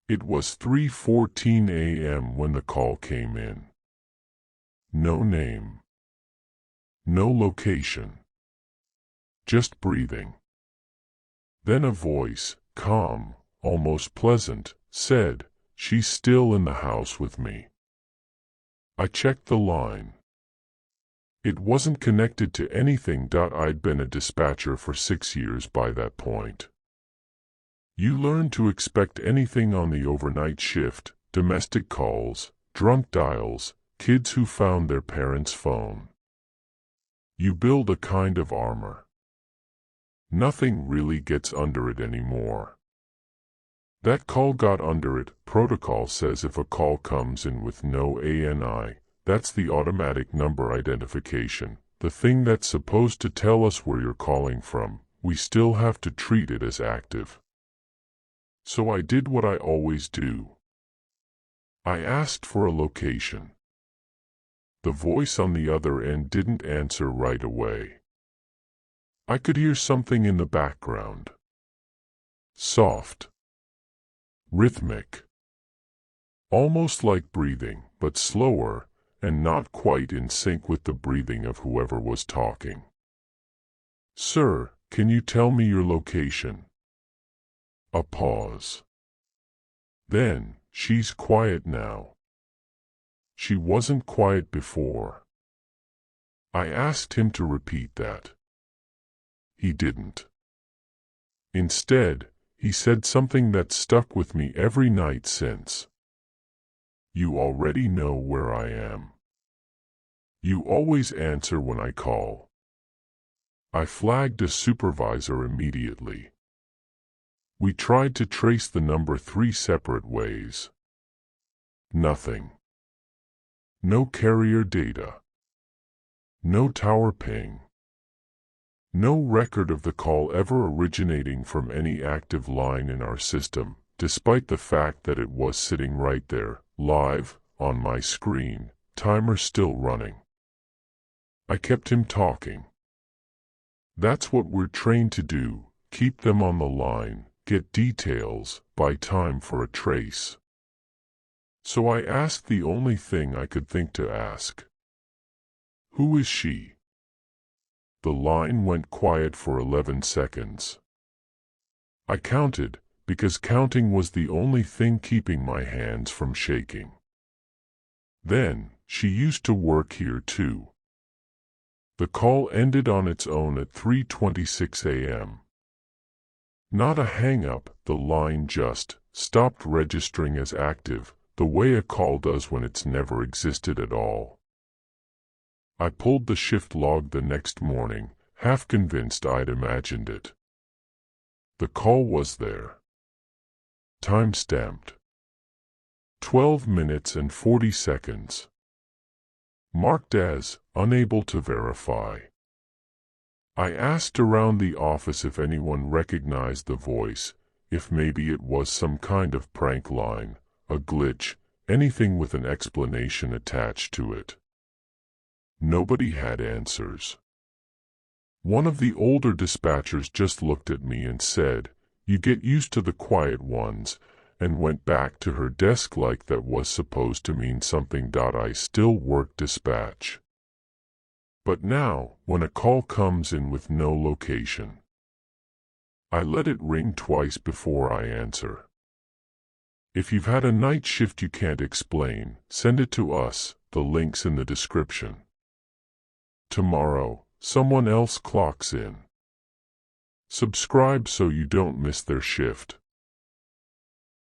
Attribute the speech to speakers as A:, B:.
A: It was 3:14 a.m. when the call came in. No name. No location. Just breathing. Then a voice, calm, almost pleasant, said, "She's still in the house with me." I checked the line. It wasn't connected to anything. I'd been a dispatcher for 6 years by that point. You learn to expect anything on the overnight shift: domestic calls, drunk dials, kids who found their parents' phone. You build a kind of armor. Nothing really gets under it anymore. That call got under it. Protocol says if a call comes in with no ANI, that's the automatic number identification, the thing that's supposed to tell us where you're calling from. We still have to treat it as active. So I did what I always do. I asked for a location. The voice on the other end didn't answer right away. I could hear something in the background. Soft. Rhythmic. Almost like breathing, but slower, and not quite in sync with the breathing of whoever was talking. "Sir, can you tell me your location?" A pause. Then, "She's quiet now." She wasn't quiet before. I asked him to repeat that. He didn't. Instead, he said something that stuck with me every night since. "You already know where I am. You always answer when I call." I flagged a supervisor immediately. We tried to trace the number 3 separate ways. Nothing. No carrier data. No tower ping. No record of the call ever originating from any active line in our system, despite the fact that it was sitting right there, live, on my screen, timer still running. I kept him talking. That's what we're trained to do: keep them on the line, get details, buy time for a trace. So I asked the only thing I could think to ask. "Who is she?" The line went quiet for 11 seconds. I counted, because counting was the only thing keeping my hands from shaking. Then, "She used to work here too." The call ended on its own at 3:26 a.m. Not a hang-up, the line just stopped registering as active, the way a call does when it's never existed at all. I pulled the shift log the next morning, half convinced I'd imagined it. The call was there. Time-stamped. 12 minutes and 40 seconds. Marked as unable to verify. I asked around the office if anyone recognized the voice, if maybe it was some kind of prank line, a glitch, anything with an explanation attached to it. Nobody had answers. One of the older dispatchers just looked at me and said, "You get used to the quiet ones," and went back to her desk like that was supposed to mean something. I still work dispatch. But now, when a call comes in with no location, I let it ring twice before I answer. If you've had a night shift you can't explain, send it to us, the link's in the description. Tomorrow, someone else clocks in. Subscribe so you don't miss their shift.